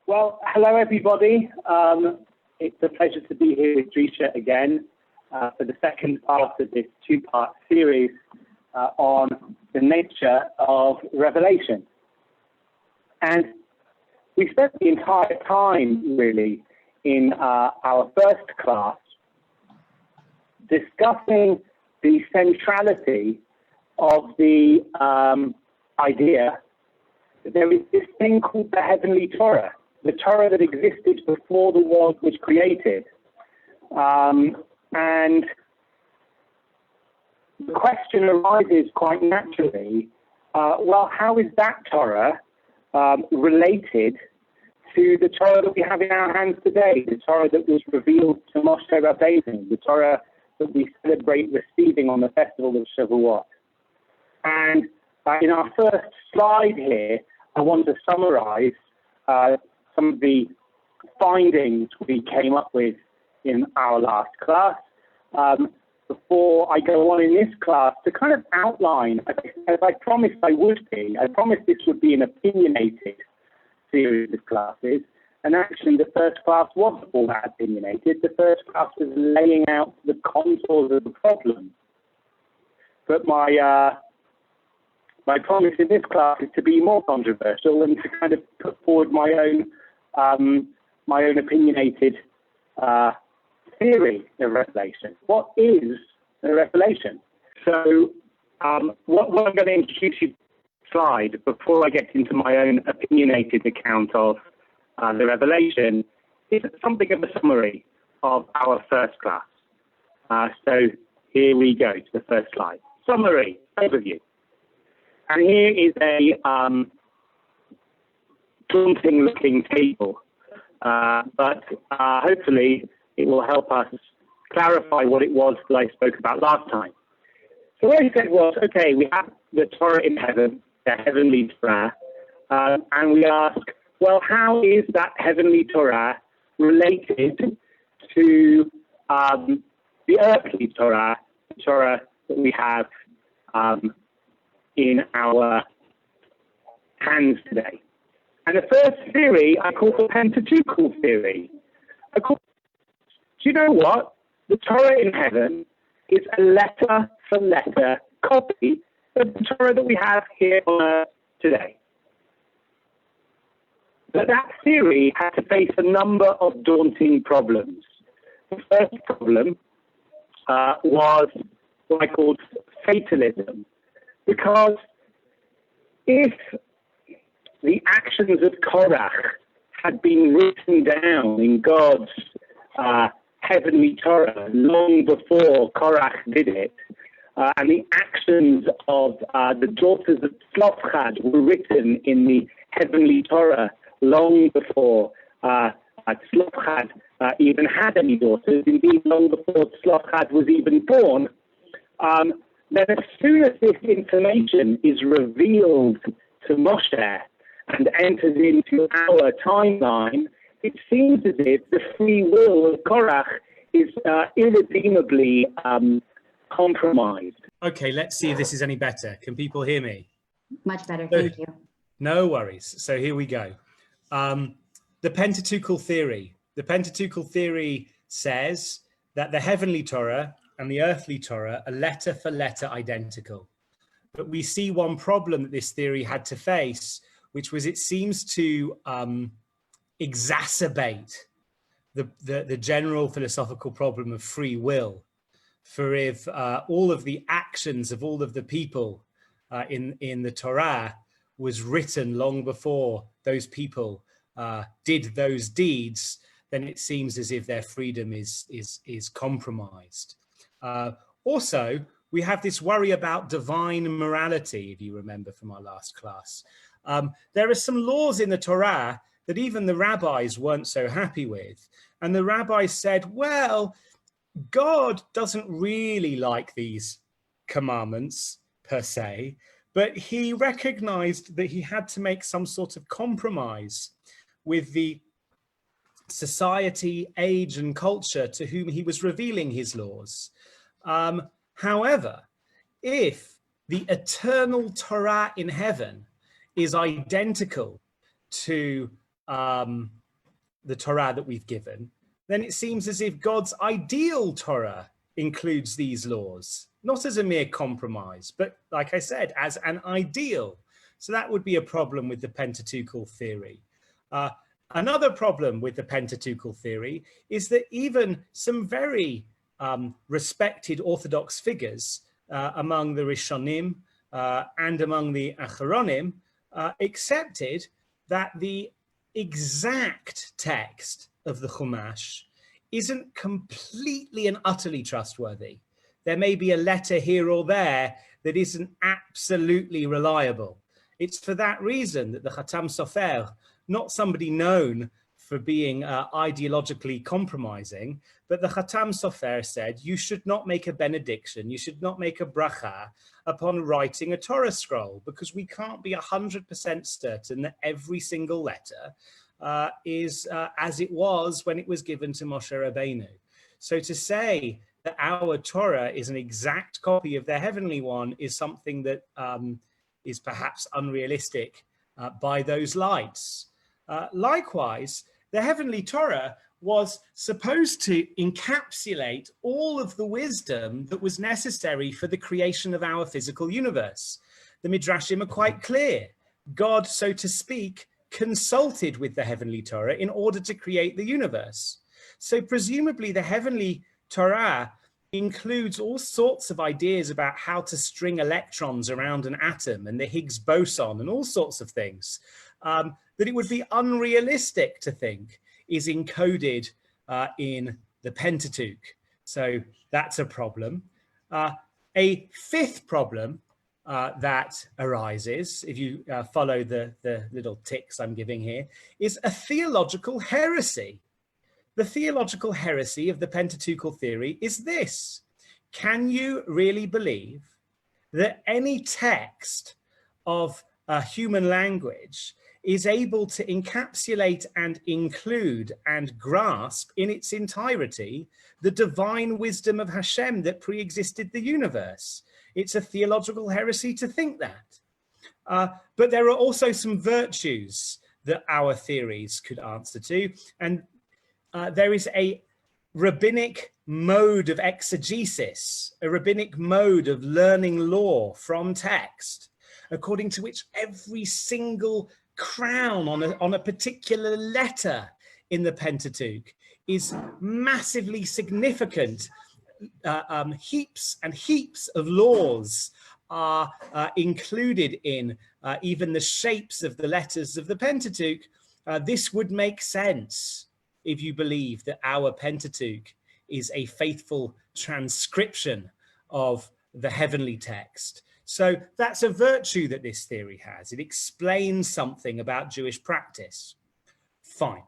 Well, hello everybody. It's a pleasure to be here with Drisha again for the second part of this two-part series on the nature of revelation. And we spent the entire time really in our first class discussing the centrality of the idea that there is this thing called the heavenly Torah, the Torah that existed before the world was created. And the question arises quite naturally, well, how is that Torah related to the Torah that we have in our hands today, the Torah that was revealed to Moshe Rabbeinu, the Torah that we celebrate receiving on the festival of Shavuot? And in our first slide here, I want to summarize some of the findings we came up with in our last class before I go on in this class to kind of outline, as I promised I would be. I promised this would be an opinionated series of classes, and actually the first class wasn't all that opinionated. The first class was laying out the contours of the problem. But my promise in this class is to be more controversial and to kind of put forward my own opinionated theory of revelation. What is a revelation? So what I'm going to introduce you to slide before I get into my own opinionated account of the revelation is something of a summary of our first class. So here we go to the first slide. Summary, overview. And here is a daunting-looking table, but hopefully it will help us clarify what it was that I spoke about last time. So what I said was, okay, we have the Torah in heaven, the heavenly Torah, and we ask, well, how is that heavenly Torah related to the earthly Torah, the Torah that we have in our hands today? And the first theory I call the Pentateuchal theory. Do you know what? The Torah in heaven is a letter-for-letter copy of the Torah that we have here on earth today. But that theory had to face a number of daunting problems. The first problem was what I called fatalism. Because if the actions of Korach had been written down in God's heavenly Torah long before Korach did it, and the actions of the daughters of Tzlopchad were written in the heavenly Torah long before Tzlopchad even had any daughters, indeed long before Tzlopchad was even born, then as soon as this information is revealed to Moshe and enters into our timeline, it seems as if the free will of Korach is irredeemably compromised. Okay, let's see if this is any better. Can people hear me? Much better, thank you. No worries. So here we go. The Pentateuchal theory. The Pentateuchal theory says that the heavenly Torah and the earthly Torah are letter for letter identical. But we see one problem that this theory had to face, which was it seems to exacerbate the general philosophical problem of free will. For if all of the actions of all of the people in the Torah was written long before those people did those deeds, then it seems as if their freedom is compromised. Also, we have this worry about divine morality, if you remember from our last class. There are some laws in the Torah that even the rabbis weren't so happy with. And the rabbis said, well, God doesn't really like these commandments per se, but he recognized that he had to make some sort of compromise with the society, age, and culture to whom he was revealing his laws. However, if the eternal Torah in heaven is identical to the Torah that we've given, then it seems as if God's ideal Torah includes these laws, not as a mere compromise, but like I said, as an ideal. So that would be a problem with the Pentateuchal theory. Another problem with the Pentateuchal theory is that even some very respected Orthodox figures among the Rishonim and among the Acharonim accepted that the exact text of the Chumash isn't completely and utterly trustworthy. There may be a letter here or there that isn't absolutely reliable. It's for that reason that the Khatam Sofer, not somebody known for being ideologically compromising, but the Khatam Sofer said, you should not make a benediction, you should not make a bracha upon writing a Torah scroll, because we can't be 100% certain that every single letter is as it was when it was given to Moshe Rabbeinu. So to say that our Torah is an exact copy of the heavenly one is something that is perhaps unrealistic by those lights. Likewise, the heavenly Torah was supposed to encapsulate all of the wisdom that was necessary for the creation of our physical universe. The Midrashim are quite clear. God, so to speak, consulted with the heavenly Torah in order to create the universe. So presumably the heavenly Torah includes all sorts of ideas about how to string electrons around an atom and the Higgs boson and all sorts of things that it would be unrealistic to think is encoded in the Pentateuch. So that's a problem. A fifth problem that arises, if you follow the little ticks I'm giving here, is a theological heresy. The theological heresy of the Pentateuchal theory is this: can you really believe that any text of a human language is able to encapsulate and include and grasp in its entirety the divine wisdom of Hashem that pre-existed the universe? It's a theological heresy to think that. But there are also some virtues that our theories could answer to. And there is a rabbinic mode of exegesis, a rabbinic mode of learning law from text, according to which every single crown on a particular letter in the Pentateuch is massively significant. Heaps and heaps of laws are included in even the shapes of the letters of the Pentateuch. This would make sense if you believe that our Pentateuch is a faithful transcription of the heavenly text. So that's a virtue that this theory has. It explains something about Jewish practice. Fine.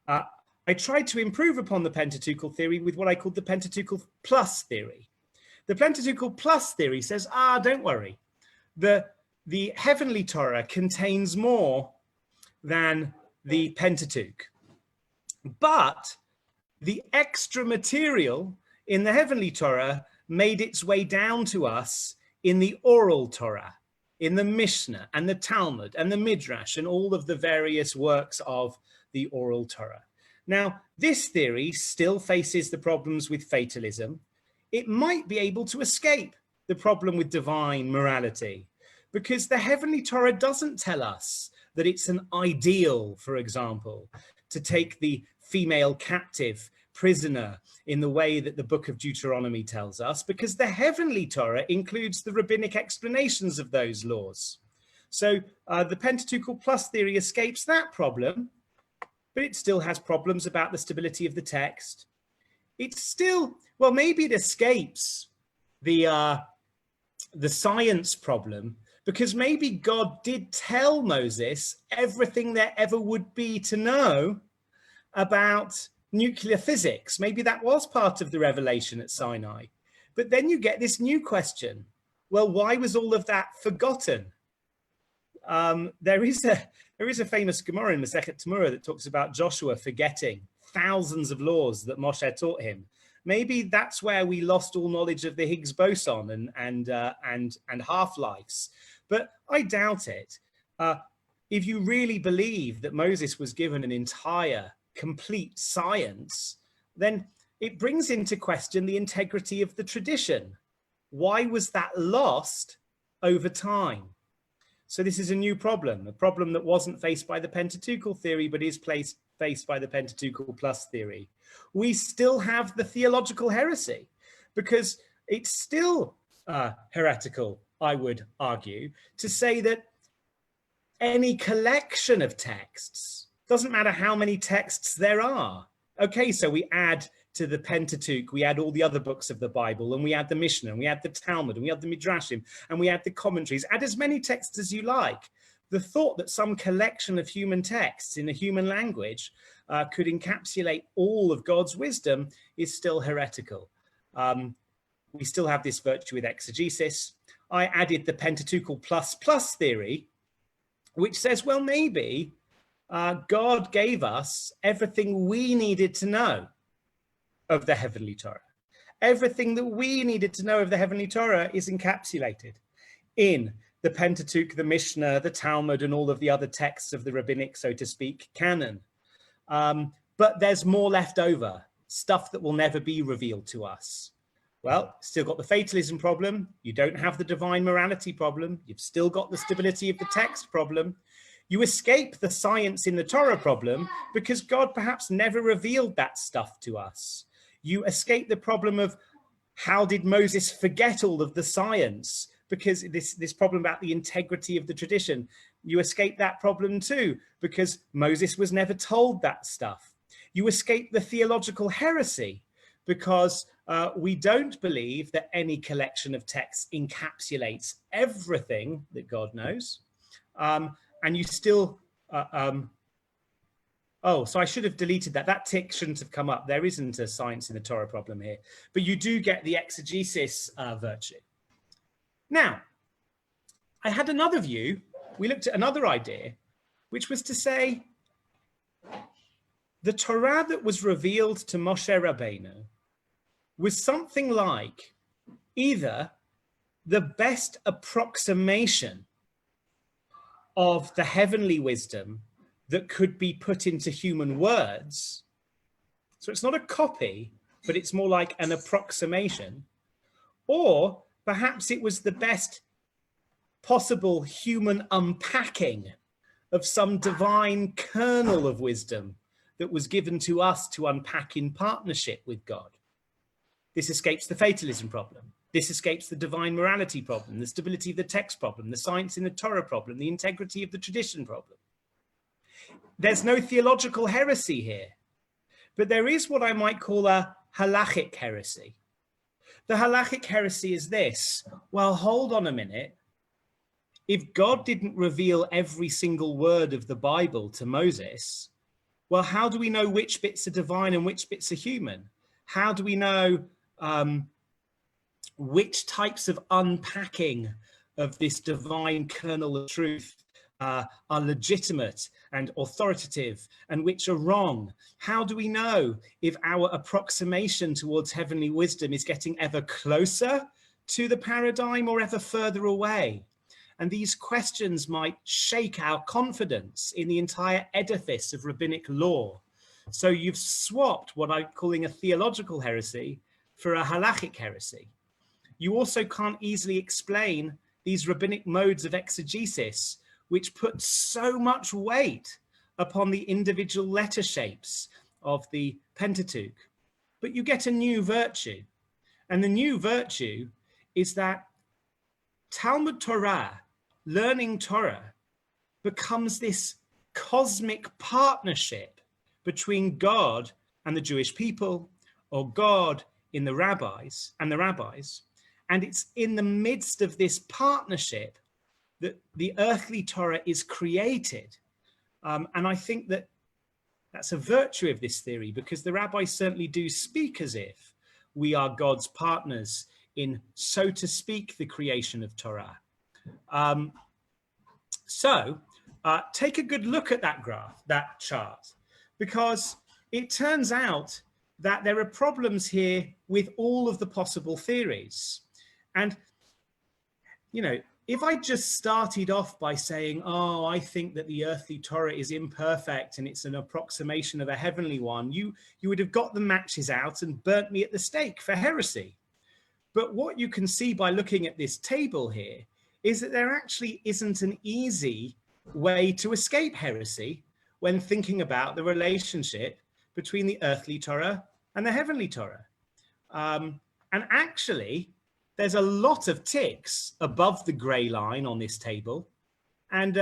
I tried to improve upon the Pentateuchal theory with what I called the Pentateuchal plus theory. The Pentateuchal plus theory says, don't worry. The heavenly Torah contains more than the Pentateuch. But the extra material in the heavenly Torah made its way down to us in the oral Torah, in the Mishnah and the Talmud and the Midrash and all of the various works of the oral Torah. Now, this theory still faces the problems with fatalism. It might be able to escape the problem with divine morality, because the heavenly Torah doesn't tell us that it's an ideal, for example, to take the female captive prisoner in the way that the book of Deuteronomy tells us, because the heavenly Torah includes the rabbinic explanations of those laws. So the Pentateuchal plus theory escapes that problem, but it still has problems about the stability of the text. It's still, well, maybe it escapes the science problem, because maybe God did tell Moses everything there ever would be to know about nuclear physics. Maybe that was part of the revelation at Sinai. But then you get this new question. Well, why was all of that forgotten? There is a famous Gemara in Masechet Temurah that talks about Joshua forgetting thousands of laws that Moshe taught him. Maybe that's where we lost all knowledge of the Higgs boson and half-lives. But I doubt it. if you really believe that Moses was given an entire, complete science, then it brings into question the integrity of the tradition. Why was that lost over time? So this is a new problem, a problem that wasn't faced by the Pentateuchal theory, but is faced by the Pentateuchal plus theory. We still have the theological heresy, because it's still heretical, I would argue, to say that any collection of texts, doesn't matter how many texts there are. Okay, so we add to the Pentateuch, we add all the other books of the Bible, and we add the Mishnah, and we add the Talmud, and we add the Midrashim, and we add the commentaries. Add as many texts as you like. The thought that some collection of human texts in a human language could encapsulate all of God's wisdom is still heretical. We still have this virtue with exegesis. I added the Pentateuchal plus theory, which says, well, maybe God gave us everything we needed to know of the Heavenly Torah. Everything that we needed to know of the Heavenly Torah is encapsulated in the Pentateuch, the Mishnah, the Talmud, and all of the other texts of the rabbinic, so to speak, canon. But there's more left over, stuff that will never be revealed to us. Well, still got the fatalism problem. You don't have the divine morality problem. You've still got the stability of the text problem. You escape the science in the Torah problem because God perhaps never revealed that stuff to us. You escape the problem of how did Moses forget all of the science, because this problem about the integrity of the tradition. You escape that problem too, because Moses was never told that stuff. You escape the theological heresy, because we don't believe that any collection of texts encapsulates everything that God knows. And you still, oh, so I should have deleted that. That tick shouldn't have come up. There isn't a science in the Torah problem here, but you do get the exegesis virtue. Now, I had another view. We looked at another idea, which was to say the Torah that was revealed to Moshe Rabbeinu was something like either the best approximation of the heavenly wisdom that could be put into human words. So it's not a copy, but it's more like an approximation. Or perhaps it was the best possible human unpacking of some divine kernel of wisdom that was given to us to unpack in partnership with God. This escapes the fatalism problem. This escapes the divine morality problem, the stability of the text problem, the science in the Torah problem, the integrity of the tradition problem. There's no theological heresy here, but there is what I might call a halachic heresy. The halachic heresy is this: well, hold on a minute. If God didn't reveal every single word of the Bible to Moses, well, how do we know which bits are divine and which bits are human? How do we know which types of unpacking of this divine kernel of truth are legitimate and authoritative and which are wrong? How do we know if our approximation towards heavenly wisdom is getting ever closer to the paradigm or ever further away? And these questions might shake our confidence in the entire edifice of rabbinic law. So you've swapped what I'm calling a theological heresy for a halachic heresy. You also can't easily explain these rabbinic modes of exegesis, which put so much weight upon the individual letter shapes of the Pentateuch. But you get a new virtue. And the new virtue is that Talmud Torah, learning Torah, becomes this cosmic partnership between God and the Jewish people, or God in the rabbis. And it's in the midst of this partnership that the earthly Torah is created. And I think that that's a virtue of this theory, because the rabbis certainly do speak as if we are God's partners in, so to speak, the creation of Torah. So take a good look at that graph, that chart, because it turns out that there are problems here with all of the possible theories. And, you know, if I just started off by saying, oh, I think that the earthly Torah is imperfect and it's an approximation of a heavenly one, you would have got the matches out and burnt me at the stake for heresy. But what you can see by looking at this table here is that there actually isn't an easy way to escape heresy when thinking about the relationship between the earthly Torah and the heavenly Torah. And actually, there's a lot of ticks above the gray line on this table and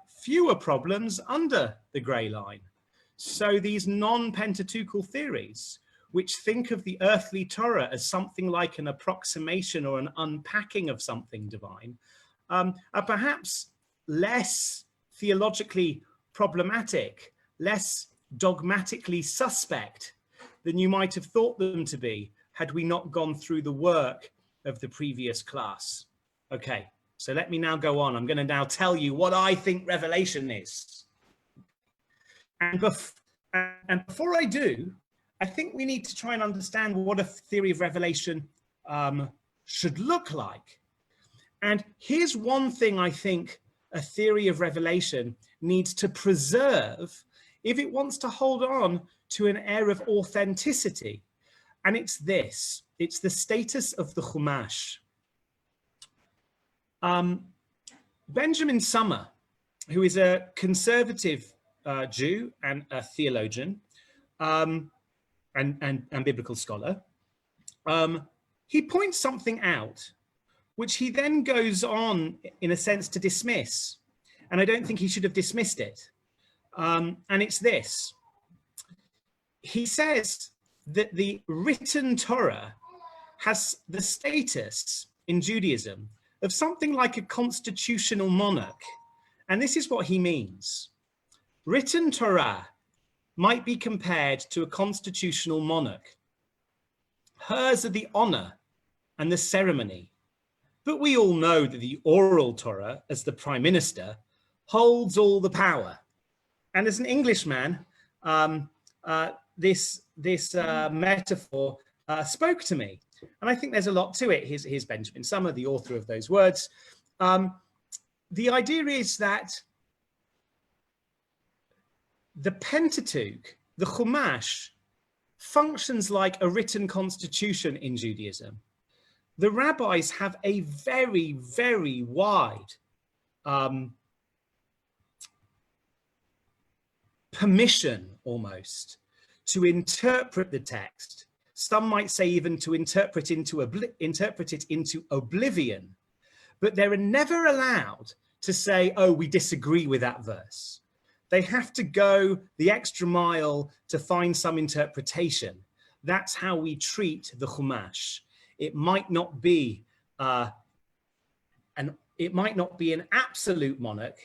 fewer problems under the gray line. So these non-Pentateuchal theories, which think of the earthly Torah as something like an approximation or an unpacking of something divine, are perhaps less theologically problematic, less dogmatically suspect than you might have thought them to be had we not gone through the work of the previous class. Okay, so let me now go on. I'm going to now tell you what I think revelation is. And before I do, I think we need to try and understand what a theory of revelation should look like. And here's one thing I think a theory of revelation needs to preserve if it wants to hold on to an air of authenticity. And it's this, it's the status of the Chumash. Benjamin Sommer, who is a conservative Jew and a theologian and biblical scholar, he points something out, which he then goes on, in a sense, to dismiss. And I don't think he should have dismissed it. And it's this. He says that the written Torah has the status in Judaism of something like a constitutional monarch. And this is what he means. Written Torah might be compared to a constitutional monarch. Hers are the honor and the ceremony. But we all know that the oral Torah, as the prime minister, holds all the power. And as an Englishman, this metaphor spoke to me. And I think there's a lot to it. Here's Benjamin Sommer, the author of those words. The idea is that the Pentateuch, the Chumash, functions like a written constitution in Judaism. The rabbis have a very, very wide permission, almost, to interpret the text. Some might say even to interpret it into oblivion. But they're never allowed to say, oh, we disagree with that verse. They have to go the extra mile to find some interpretation. That's how we treat the Chumash. It might not be an absolute monarch,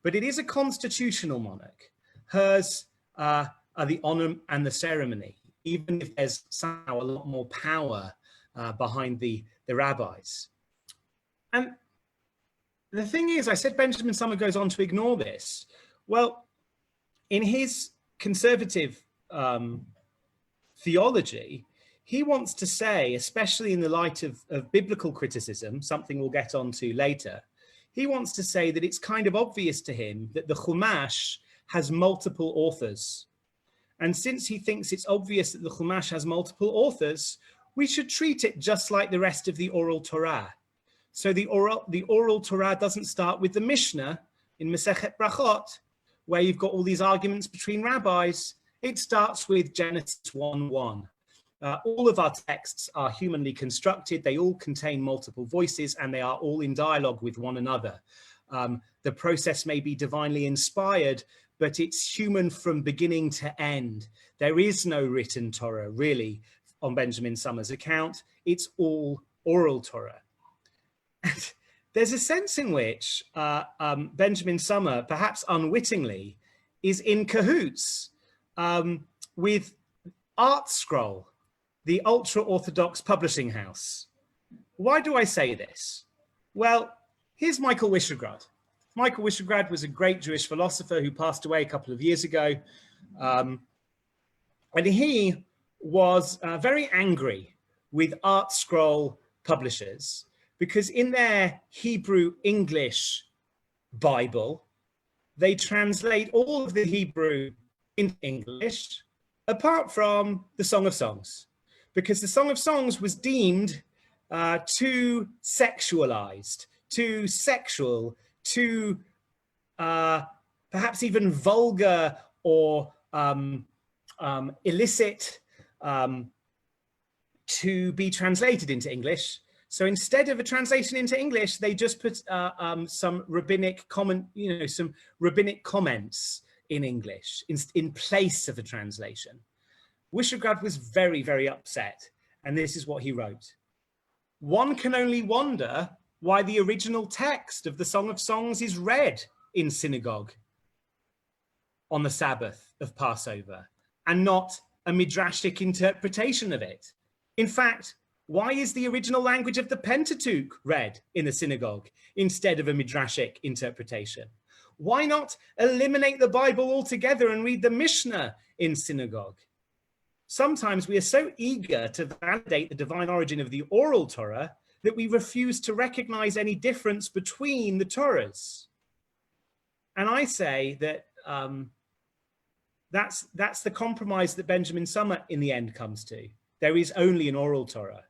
but it is a constitutional monarch. Hers are the honor and the ceremony, even if there's somehow a lot more power behind the rabbis. And the thing is, I said Benjamin Sommer goes on to ignore this. Well, in his conservative theology, he wants to say, especially in the light of biblical criticism, something we'll get onto later, he wants to say that it's kind of obvious to him that the Chumash has multiple authors. And since he thinks it's obvious that the Chumash has multiple authors, we should treat it just like the rest of the oral Torah. So the oral Torah doesn't start with the Mishnah in Masechet Brachot, where you've got all these arguments between rabbis. It starts with Genesis 1:1. All of our texts are humanly constructed. They all contain multiple voices and they are all in dialogue with one another. The process may be divinely inspired, but it's human from beginning to end. There is no written Torah, really, on Benjamin Sommer's account. It's all oral Torah. And there's a sense in which Benjamin Sommer, perhaps unwittingly, is in cahoots with ArtScroll, the ultra-Orthodox publishing house. Why do I say this? Well, here's Michael Wishograd. Michael Wishograd was a great Jewish philosopher who passed away a couple of years ago. And he was very angry with ArtScroll publishers because in their Hebrew English Bible, they translate all of the Hebrew into English, apart from the Song of Songs, because the Song of Songs was deemed too sexualized, too sexual, too perhaps even vulgar or illicit to be translated into English. So instead of a translation into English, they just put some rabbinic some rabbinic comments in English in place of a translation. Wishograd was very, very upset, and this is what he wrote. One can only wonder why the original text of the Song of Songs is read in synagogue on the Sabbath of Passover and not a midrashic interpretation of it. In fact, why is the original language of the Pentateuch read in the synagogue instead of a midrashic interpretation? Why not eliminate the Bible altogether and read the Mishnah in synagogue? Sometimes we are so eager to validate the divine origin of the oral Torah that we refuse to recognize any difference between the Torahs. And I say that that's the compromise that Benjamin Summer in the end comes to. There is only an oral Torah.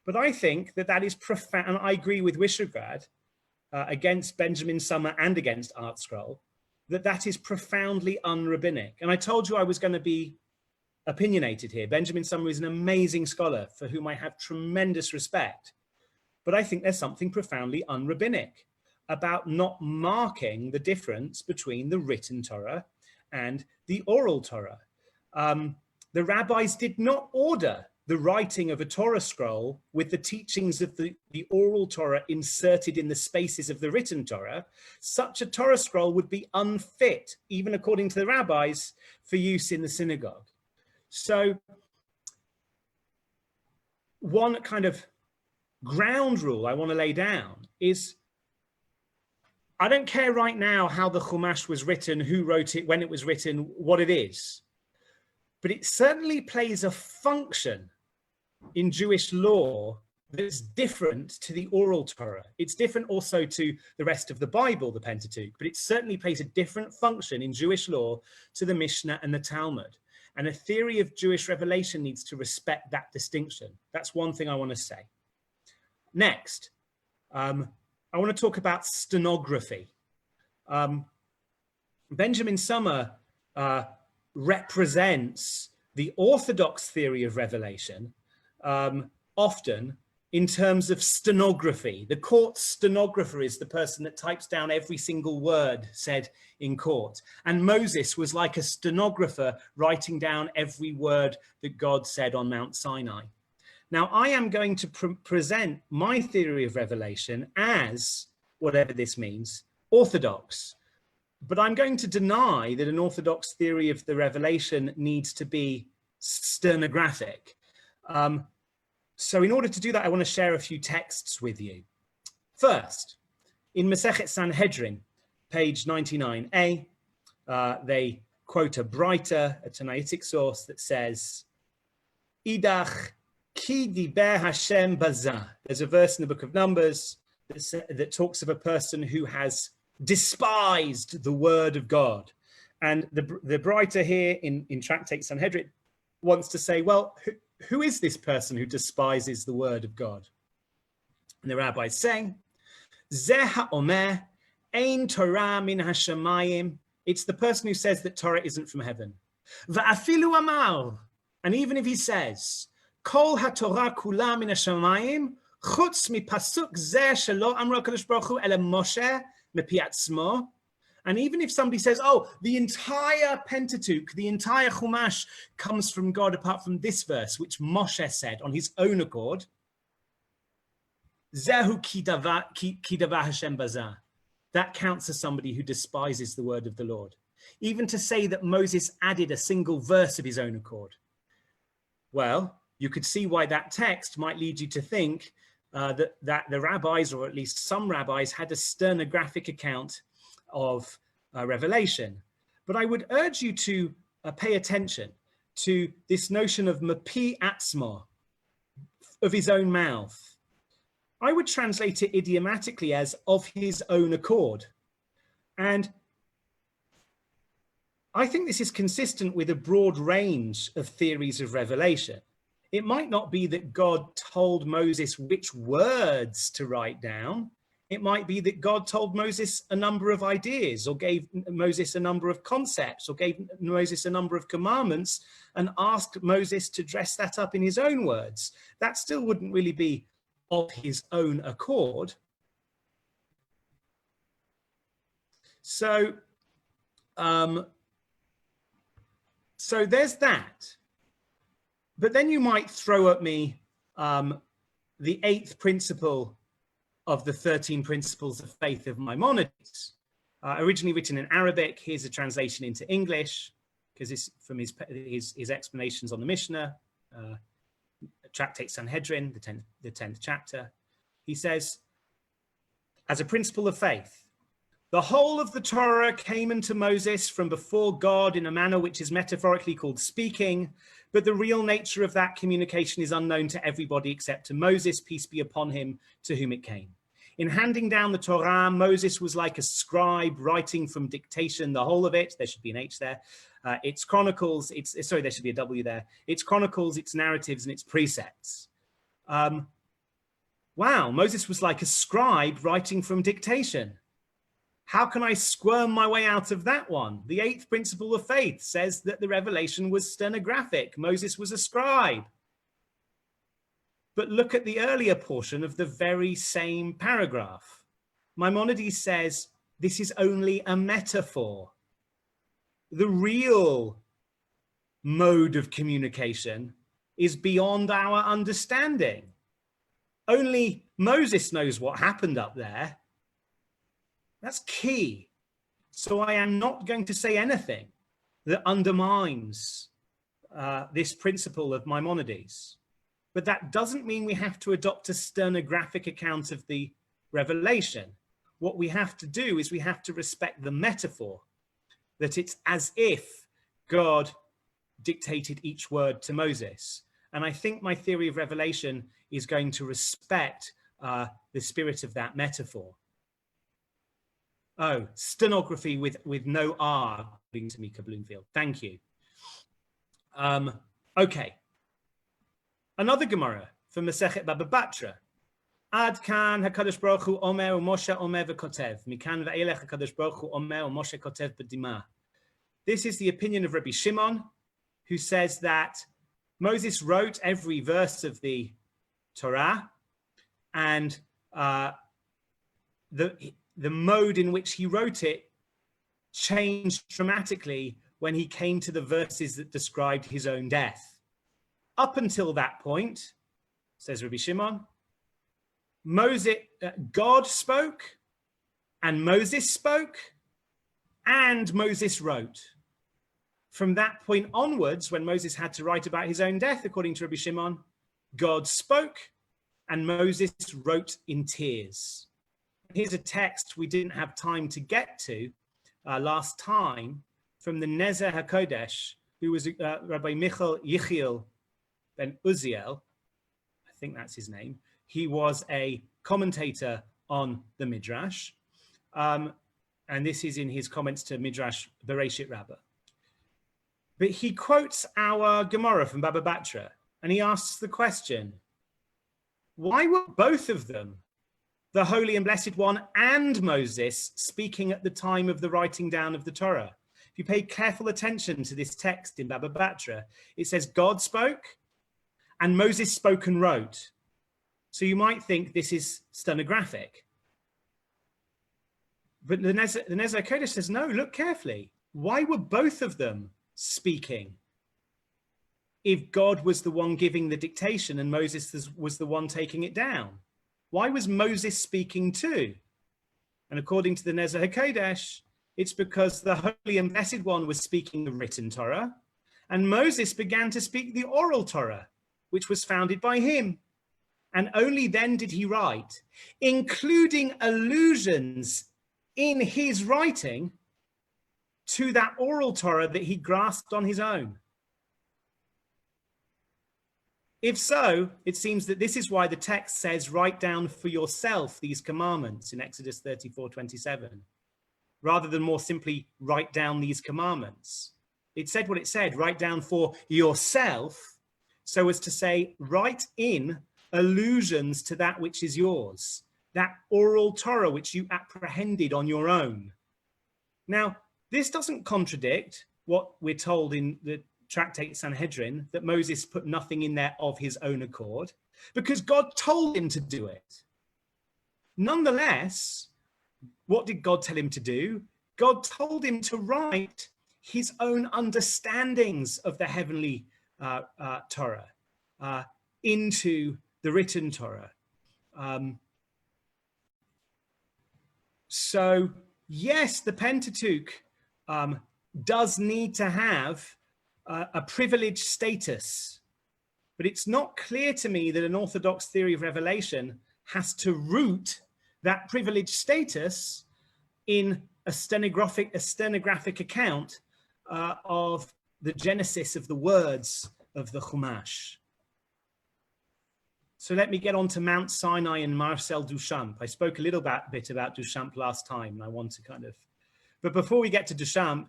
But I think that is profound, and I agree with Wishograd against Benjamin Summer and against Art Scroll, that is profoundly un-rabbinic. And I told you I was going to be opinionated here. Benjamin Summer is an amazing scholar for whom I have tremendous respect. But I think there's something profoundly un-rabbinic about not marking the difference between the written Torah and the oral Torah. The rabbis did not order the writing of a Torah scroll with the teachings of the oral Torah inserted in the spaces of the written Torah. Such a Torah scroll would be unfit, even according to the rabbis, for use in the synagogue. So one kind of ground rule I want to lay down is, I don't care right now how the Chumash was written, who wrote it, when it was written, what it is. But it certainly plays a function in Jewish law that's different to the oral Torah. It's different also to the rest of the Bible, the Pentateuch, but it certainly plays a different function in Jewish law to the Mishnah and the Talmud. And a theory of Jewish revelation needs to respect that distinction. That's one thing I want to say. Next, I want to talk about stenography. Benjamin Summer represents the Orthodox theory of revelation often in terms of stenography. The court stenographer is the person that types down every single word said in court. And Moses was like a stenographer writing down every word that God said on Mount Sinai. Now, I am going to present my theory of revelation as, whatever this means, orthodox. But I'm going to deny that an orthodox theory of the revelation needs to be stenographic. So in order to do that, I want to share a few texts with you. First, in Masechet Sanhedrin, page 99a, they quote a Breita, a Tanaitic source that says, Idach ki diber Hashem baza. There's a verse in the book of Numbers that talks of a person who has despised the word of God. And the Breita here in Tractate Sanhedrin wants to say, well, who is this person who despises the word of God? And the rabbis say, Zeh ha'omer ein Torah min hashamayim. It's the person who says that Torah isn't from heaven. Va'afilu amar. And even if he says, Kol ha'Torah kula min hashamayim, chutz mi pasuk zeh shelo amra kadosh baruch hu ele Moshe mepi atzmo. And even if somebody says, oh, the entire Pentateuch, the entire Chumash comes from God apart from this verse, which Moshe said on his own accord, Zehu ki dava Hashem bazah. That counts as somebody who despises the word of the Lord. Even to say that Moses added a single verse of his own accord. Well, you could see why that text might lead you to think that the rabbis, or at least some rabbis, had a stenographic account of revelation. But I would urge you to pay attention to this notion of mapi atzmo, of his own mouth. I would translate it idiomatically as of his own accord. And I think this is consistent with a broad range of theories of revelation. It might not be that God told Moses which words to write down. It might be that God told Moses a number of ideas, or gave Moses a number of concepts, or gave Moses a number of commandments and asked Moses to dress that up in his own words. That still wouldn't really be of his own accord. So there's that. But then you might throw at me the 8th principle of the 13 principles of faith of Maimonides, originally written in Arabic. Here's a translation into English, because it's from his explanations on the Mishnah, Tractate Sanhedrin, the 10th chapter. He says, as a principle of faith, the whole of the Torah came unto Moses from before God in a manner which is metaphorically called speaking, but the real nature of that communication is unknown to everybody except to Moses, peace be upon him, to whom it came. In handing down the Torah, Moses was like a scribe writing from dictation, the whole of it. There should be an H there. Its chronicles, there should be a W there. Its chronicles, its narratives, and its precepts. Wow, Moses was like a scribe writing from dictation. How can I squirm my way out of that one? The 8th principle of faith says that the revelation was stenographic. Moses was a scribe. But look at the earlier portion of the very same paragraph. Maimonides says this is only a metaphor. The real mode of communication is beyond our understanding. Only Moses knows what happened up there. That's key. So I am not going to say anything that undermines this principle of Maimonides. But that doesn't mean we have to adopt a stenographic account of the revelation. What we have to do is we have to respect the metaphor, that it's as if God dictated each word to Moses. And I think my theory of revelation is going to respect the spirit of that metaphor. Oh, stenography with no R, according to Mika Bloomfield. Thank you. Okay. Another Gemara from Masechet Baba Batra. Ad kan HaKadosh Baruch Hu omer u'Moshe omer v'kotev. Mikan ve'elech HaKadosh Baruch Hu omer u'Moshe kotev b'dima. This is the opinion of Rabbi Shimon, who says that Moses wrote every verse of the Torah, and the mode in which he wrote it changed dramatically when he came to the verses that described his own death. Up until that point, says Rabbi Shimon, God spoke, and Moses spoke, and Moses wrote. From that point onwards, when Moses had to write about his own death, according to Rabbi Shimon, God spoke, and Moses wrote in tears. Here's a text we didn't have time to get to last time from the Nezer HaKodesh, who was Rabbi Michal Yechiel ben Uziel. I think that's his name. He was a commentator on the Midrash. And this is in his comments to Midrash Bereshit Rabbah. But he quotes our Gemara from Baba Batra, and he asks the question, why were both of them, the Holy and Blessed One and Moses, speaking at the time of the writing down of the Torah? If you pay careful attention to this text in Baba Batra, it says God spoke and Moses spoke and wrote. So you might think this is stenographic. But the Nezer HaKodesh says, no, look carefully. Why were both of them speaking if God was the one giving the dictation and Moses was the one taking it down? Why was Moses speaking too? And according to the Nezer HaKodesh, it's because the Holy and Blessed One was speaking the written Torah, and Moses began to speak the oral Torah, which was founded by him. And only then did he write, including allusions in his writing to that oral Torah that he grasped on his own. If so, it seems that this is why the text says, write down for yourself these commandments in Exodus 34:27, rather than more simply write down these commandments. It said what it said, write down for yourself, so as to say, write in allusions to that which is yours, that oral Torah which you apprehended on your own. Now, this doesn't contradict what we're told in the Tractate Sanhedrin, that Moses put nothing in there of his own accord, because God told him to do it. Nonetheless, what did God tell him to do? God told him to write his own understandings of the heavenly Torah into the written Torah. So yes, the Pentateuch does need to have a privileged status, but it's not clear to me that an Orthodox theory of revelation has to root that privileged status in a stenographic account of the genesis of the words of the Chumash. So let me get on to Mount Sinai and Marcel Duchamp. I spoke a little bit about Duchamp last time, and I want to but before we get to Duchamp,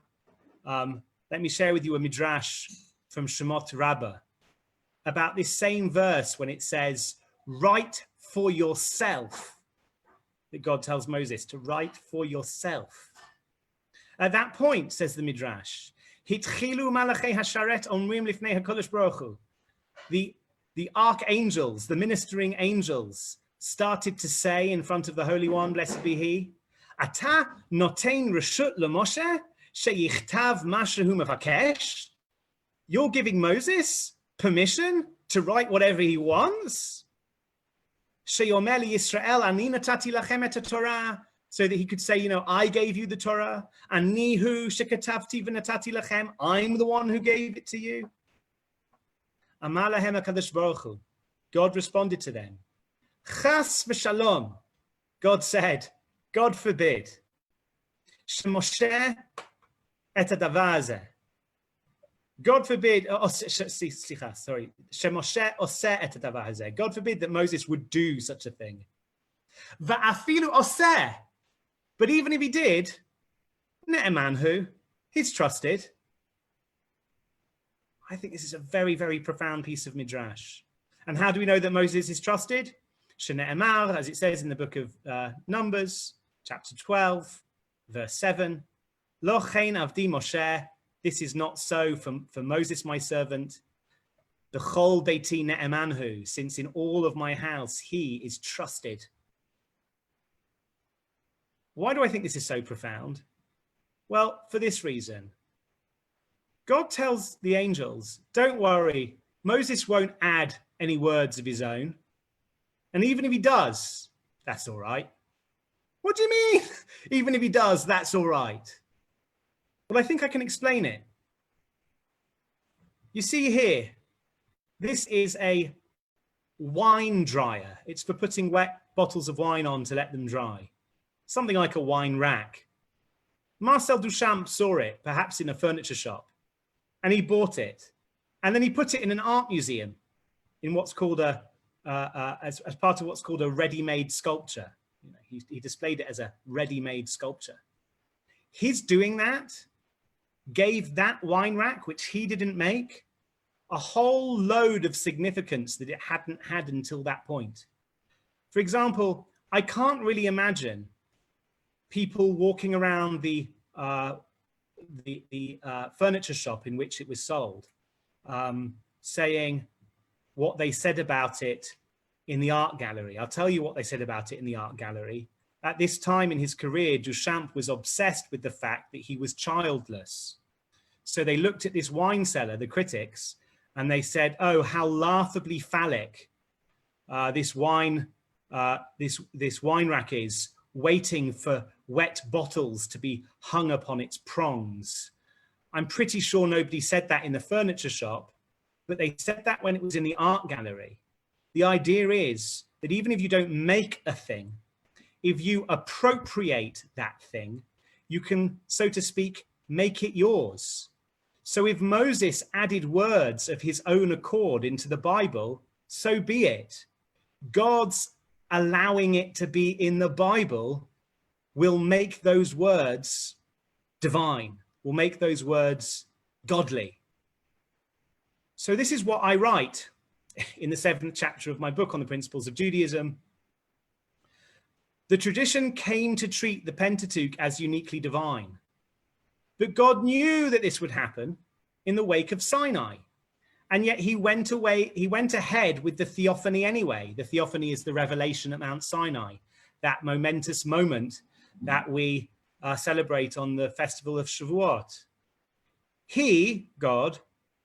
let me share with you a midrash from Shemot Rabbah about this same verse when it says, write for yourself, that God tells Moses to write for yourself. At that point, says the midrash, Hitchilu malachei hasharet omrim lifnei HaKadosh Baruch Hu. The archangels, the ministering angels, started to say in front of the Holy One, blessed be he, Ata notein reshut leMoshe sheyichtav ma shehu mevakesh. You're giving Moses permission to write whatever he wants? Sheyomer liYisrael ani natati lachem et haTorah, so that he could say, you know, I gave you the Torah, ani hu shekatavti v'natati lachem, I'm the one who gave it to you. Amar lahem HaKadosh Baruch Hu. God responded to them. Chas v'shalom. God said, God forbid. Shemoshe et hadavar hazeh. God forbid, sorry, Shemoshe oseh et hadavar hazeh. God forbid that Moses would do such a thing. Va'afilu oseh. But even if he did, ne'emanhu, he's trusted. I think this is a very, very profound piece of midrash. And how do we know that Moses is trusted? Shene'emar, as it says in the book of Numbers, chapter 12, verse 7. Lo chen avdi Moshe. This is not so for Moses, my servant. The chol beiti ne'emanhu, since in all of my house he is trusted. Why do I think this is so profound? Well, for this reason. God tells the angels, don't worry, Moses won't add any words of his own. And even if he does, that's all right. What do you mean? Even if he does, that's all right. Well, I think I can explain it. You see here, this is a wine dryer. It's for putting wet bottles of wine on to let them dry. Something like a wine rack. Marcel Duchamp saw it, perhaps in a furniture shop, and he bought it. And then he put it in an art museum in what's called as part of what's called a ready-made sculpture. You know, he displayed it as a ready-made sculpture. His doing that gave that wine rack, which he didn't make, a whole load of significance that it hadn't had until that point. For example, I can't really imagine people walking around the furniture shop in which it was sold, saying what they said about it in the art gallery. I'll tell you what they said about it in the art gallery. At this time in his career, Duchamp was obsessed with the fact that he was childless. So they looked at this wine cellar, the critics, and they said, oh, how laughably phallic this wine rack is, waiting for wet bottles to be hung upon its prongs. I'm pretty sure nobody said that in the furniture shop, but they said that when it was in the art gallery. The idea is that even if you don't make a thing, if you appropriate that thing, you can, so to speak, make it yours. So if Moses added words of his own accord into the Bible, so be it. God's allowing it to be in the Bible will make those words divine, will make those words godly. So this is what I write in the 7th chapter of my book on the principles of Judaism. The tradition came to treat the Pentateuch as uniquely divine, but God knew that this would happen in the wake of Sinai. And yet he went ahead with the theophany anyway. The theophany is the revelation at Mount Sinai, that momentous moment that we celebrate on the festival of Shavuot. He, God,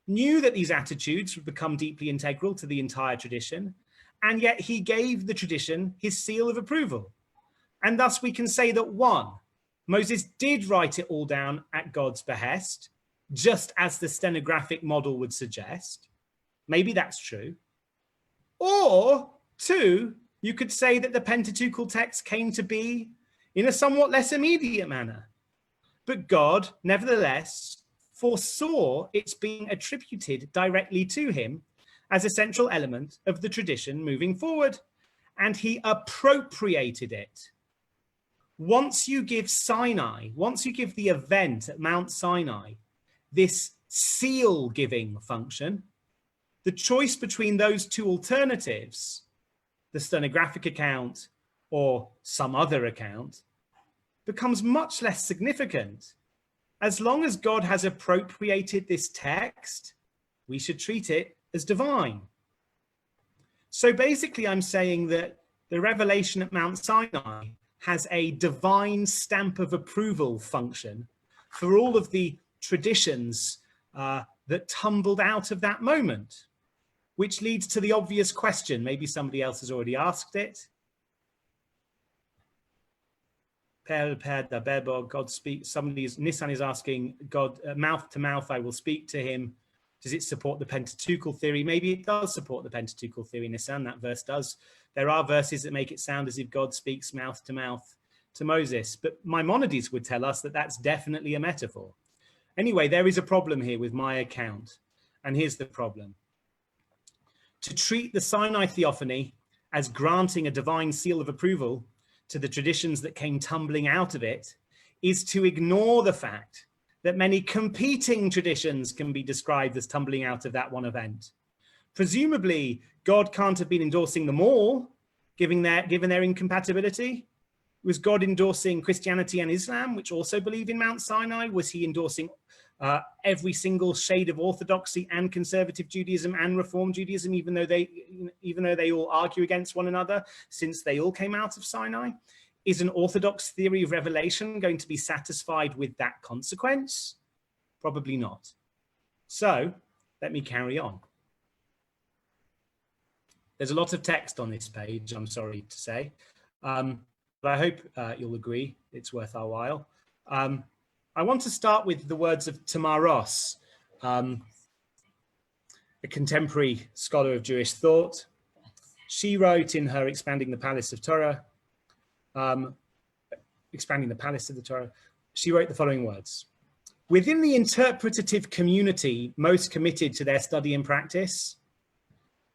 knew that these attitudes would become deeply integral to the entire tradition, and yet he gave the tradition his seal of approval. And thus we can say that 1, Moses did write it all down at God's behest, just as the stenographic model would suggest. Maybe that's true. Or 2, you could say that the Pentateuchal text came to be in a somewhat less immediate manner. But God, nevertheless, foresaw its being attributed directly to him as a central element of the tradition moving forward, and he appropriated it. Once you give Sinai, once you give the event at Mount Sinai, this seal giving function, the choice between those 2 alternatives, the stenographic account or some other account, becomes much less significant. As long as God has appropriated this text, we should treat it as divine. So basically I'm saying that the revelation at Mount Sinai has a divine stamp of approval function for all of the traditions that tumbled out of that moment, which leads to the obvious question. Maybe somebody else has already asked it. God speaks. Nissan is asking God, mouth to mouth, I will speak to him. Does it support the Pentateuchal theory? Maybe it does support the Pentateuchal theory, Nissan. That verse does. There are verses that make it sound as if God speaks mouth to Moses. But Maimonides would tell us that that's definitely a metaphor. Anyway, there is a problem here with my account. And here's the problem. To treat the Sinai theophany as granting a divine seal of approval to the traditions that came tumbling out of it is to ignore the fact that many competing traditions can be described as tumbling out of that one event. Presumably, God can't have been endorsing them all, given their incompatibility. Was God endorsing Christianity and Islam, which also believe in Mount Sinai? Was he endorsing every single shade of Orthodoxy and Conservative Judaism and Reform Judaism, even though they all argue against one another, since they all came out of Sinai? Is an Orthodox theory of revelation going to be satisfied with that consequence? Probably not. So let me carry on. There's a lot of text on this page, I'm sorry to say, but I hope you'll agree it's worth our while. I want to start with the words of Tamar Ross, a contemporary scholar of Jewish thought. She wrote in her Expanding the Palace of Torah, she wrote the following words. Within the interpretative community most committed to their study and practice,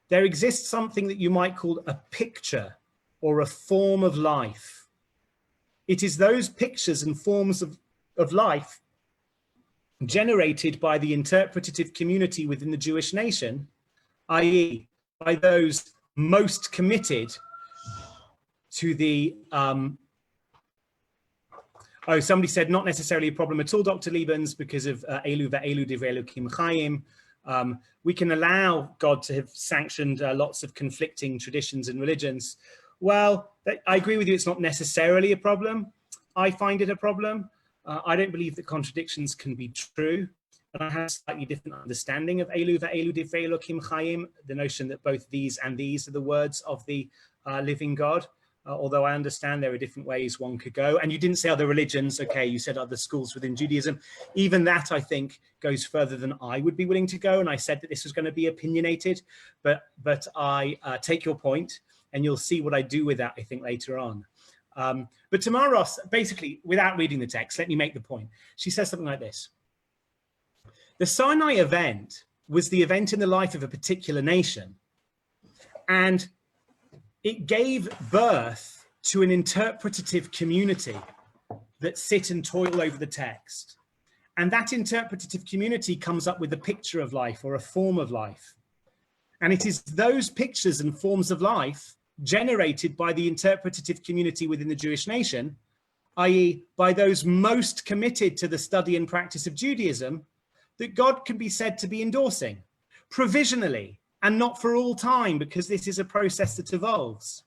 there exists something that you might call a picture or a form of life. It is those pictures and forms of life generated by the interpretative community within the Jewish nation, i.e. by those most committed to the, somebody said not necessarily a problem at all, Dr. Lebens, because of Elu ve'elu divrei Elokim Chaim. We can allow God to have sanctioned lots of conflicting traditions and religions. Well, I agree with you, it's not necessarily a problem. I find it a problem. I don't believe that contradictions can be true, but I have a slightly different understanding of Elu ve'elu divrei Elokim Chaim, the notion that both these and these are the words of the living God. Although I understand there are different ways one could go. And you didn't say other religions, okay, you said other schools within Judaism. Even that, I think, goes further than I would be willing to go. And I said that this was going to be opinionated, but I take your point, and you'll see what I do with that, I think, later on. But Tamar Ross, basically, without reading the text, let me make the point. She says something like this. The Sinai event was the event in the life of a particular nation. And it gave birth to an interpretative community that sit and toil over the text. And that interpretative community comes up with a picture of life or a form of life. And it is those pictures and forms of life generated by the interpretative community within the Jewish nation, i.e. by those most committed to the study and practice of Judaism, that God can be said to be endorsing provisionally, and not for all time, because this is a process that evolves,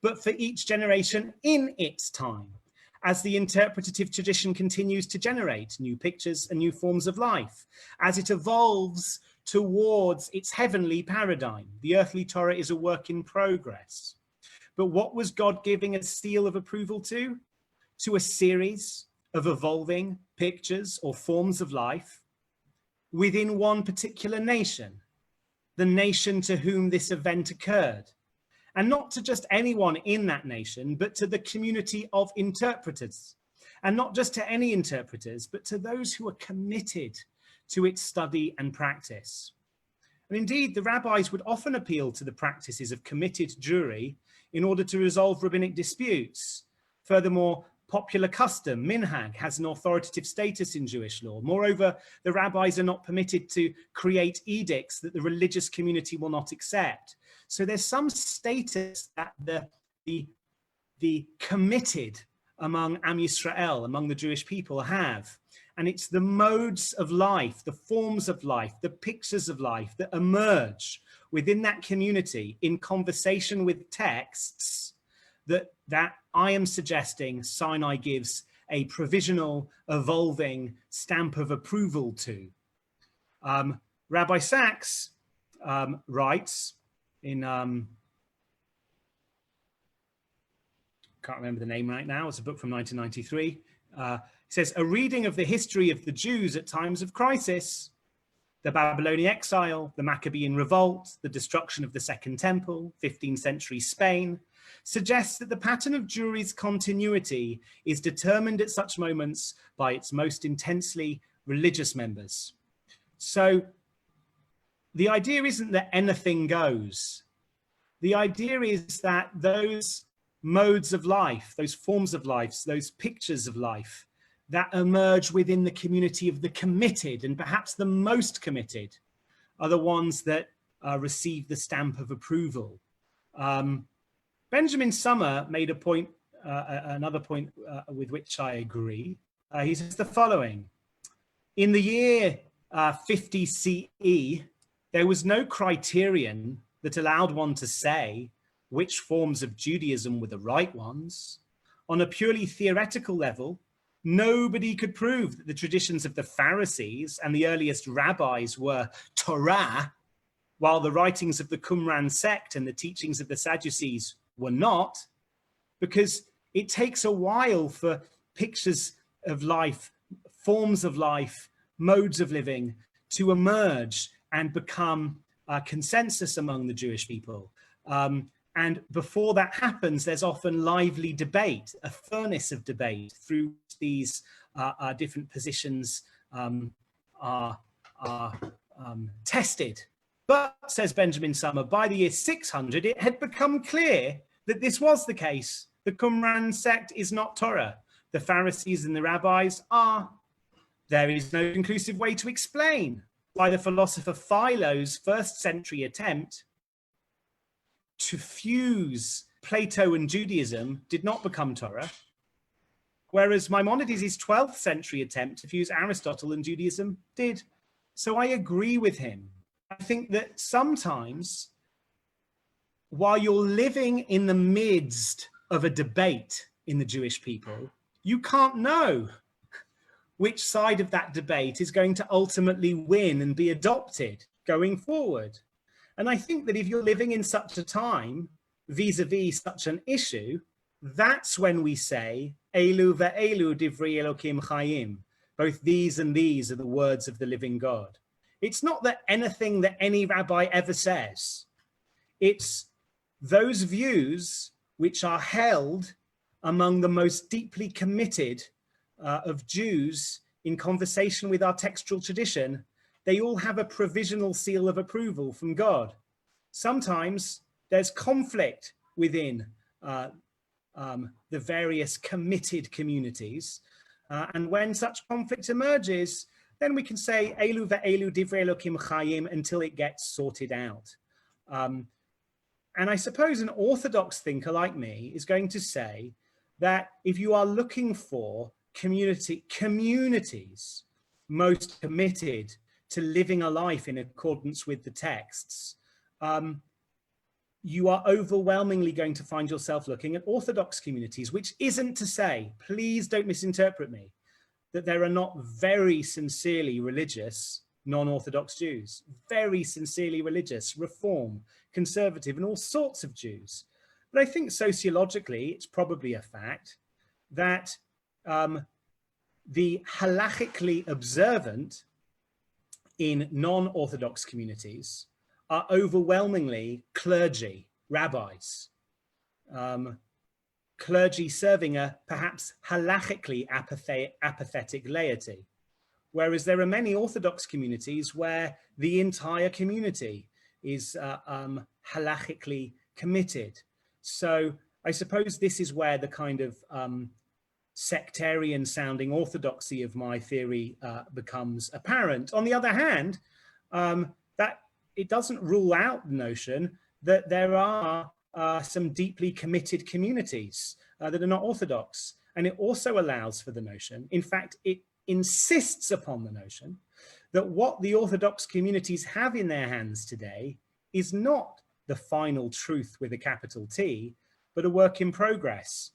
but for each generation in its time, as the interpretative tradition continues to generate new pictures and new forms of life, as it evolves towards its heavenly paradigm. The earthly Torah is a work in progress. But what was God giving a seal of approval to? To a series of evolving pictures or forms of life within one particular nation, the nation to whom this event occurred. And not to just anyone in that nation, but to the community of interpreters. And not just to any interpreters, but to those who are committed to its study and practice. And indeed, the rabbis would often appeal to the practices of committed jury in order to resolve rabbinic disputes. Furthermore, popular custom, minhag, has an authoritative status in Jewish law. Moreover, the rabbis are not permitted to create edicts that the religious community will not accept. So there's some status that the committed among Am Yisrael, among the Jewish people, have. And it's the modes of life, the forms of life, the pictures of life that emerge within that community in conversation with texts that I am suggesting Sinai gives a provisional, evolving stamp of approval to. Rabbi Sachs writes in, can't remember the name right now, it's a book from 1993. It says, a reading of the history of the Jews at times of crisis, the Babylonian exile, the Maccabean revolt, the destruction of the Second Temple, 15th century Spain, suggests that the pattern of Jewry's continuity is determined at such moments by its most intensely religious members. So the idea isn't that anything goes. The idea is that those modes of life, those forms of life, those pictures of life that emerge within the community of the committed, and perhaps the most committed, are the ones that receive the stamp of approval. Benjamin Sommer made a point, another point with which I agree. He says the following: in the year 50 CE, there was no criterion that allowed one to say which forms of Judaism were the right ones. On a purely theoretical level, nobody could prove that the traditions of the Pharisees and the earliest rabbis were Torah, while the writings of the Qumran sect and the teachings of the Sadducees were not, because it takes a while for pictures of life, forms of life, modes of living to emerge and become a consensus among the Jewish people. And before that happens, there's often lively debate, a furnace of debate through these different positions are tested. But, says Benjamin Sommer, by the year 600, it had become clear that this was the case. The Qumran sect is not Torah. The Pharisees and the rabbis are. There is no conclusive way to explain why the philosopher Philo's first century attempt to fuse Plato and Judaism did not become Torah, whereas Maimonides' 12th century attempt to fuse Aristotle and Judaism did. So I agree with him. I think that sometimes, while you're living in the midst of a debate in the Jewish people, you can't know which side of that debate is going to ultimately win and be adopted going forward. And I think that if you're living in such a time, vis-a-vis such an issue, that's when we say, Elu ve'elu divrei Elokim chayim. Both these and these are the words of the living God. It's not that anything that any rabbi ever says. It's those views which are held among the most deeply committed of Jews in conversation with our textual tradition. They all have a provisional seal of approval from God. Sometimes there's conflict within the various committed communities. And when such conflict emerges, then we can say Elu ve'elu divrei Elokim chayim until it gets sorted out. And I suppose an orthodox thinker like me is going to say that if you are looking for communities most committed to living a life in accordance with the texts, you are overwhelmingly going to find yourself looking at orthodox communities, which isn't to say, please don't misinterpret me, that there are not very sincerely religious non-Orthodox Jews, very sincerely religious, Reform, conservative, and all sorts of Jews. But I think sociologically, it's probably a fact that the halachically observant in non-Orthodox communities are overwhelmingly clergy, rabbis, clergy serving a perhaps halachically apathetic laity. Whereas there are many Orthodox communities where the entire community is halachically committed. So I suppose this is where the kind of sectarian sounding orthodoxy of my theory becomes apparent. On the other hand, that it doesn't rule out the notion that there are some deeply committed communities that are not Orthodox. And it also allows for the notion, in fact, it insists upon the notion that what the Orthodox communities have in their hands today is not the final truth with a capital T, but a work in progress.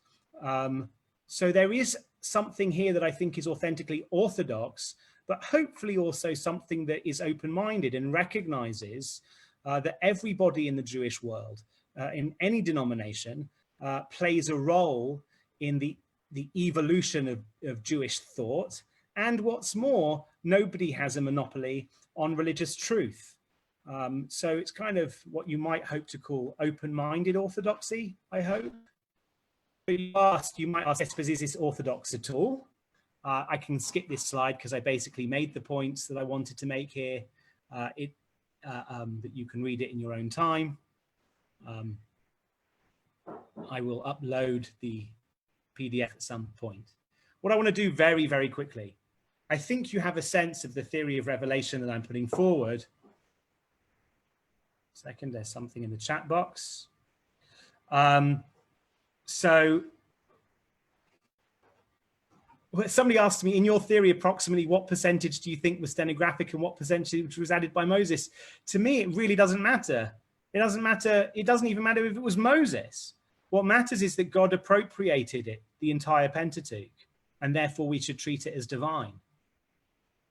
So there is something here that I think is authentically Orthodox, but hopefully also something that is open-minded and recognizes that everybody in the Jewish world, in any denomination, plays a role in the evolution of Jewish thought. And what's more, nobody has a monopoly on religious truth. So it's kind of what you might hope to call open-minded orthodoxy, I hope. You might ask, is this orthodox at all? I can skip this slide because I basically made the points that I wanted to make here, that you can read it in your own time. I will upload the PDF at some point. What I want to do very, very quickly, I think you have a sense of the theory of revelation that I'm putting forward. Second, there's something in the chat box. So somebody asked me, in your theory, approximately what percentage do you think was stenographic and what percentage was added by Moses? To me, it really doesn't matter. It doesn't matter. It doesn't even matter if it was Moses. What matters is that God appropriated it, the entire Pentateuch, and therefore we should treat it as divine.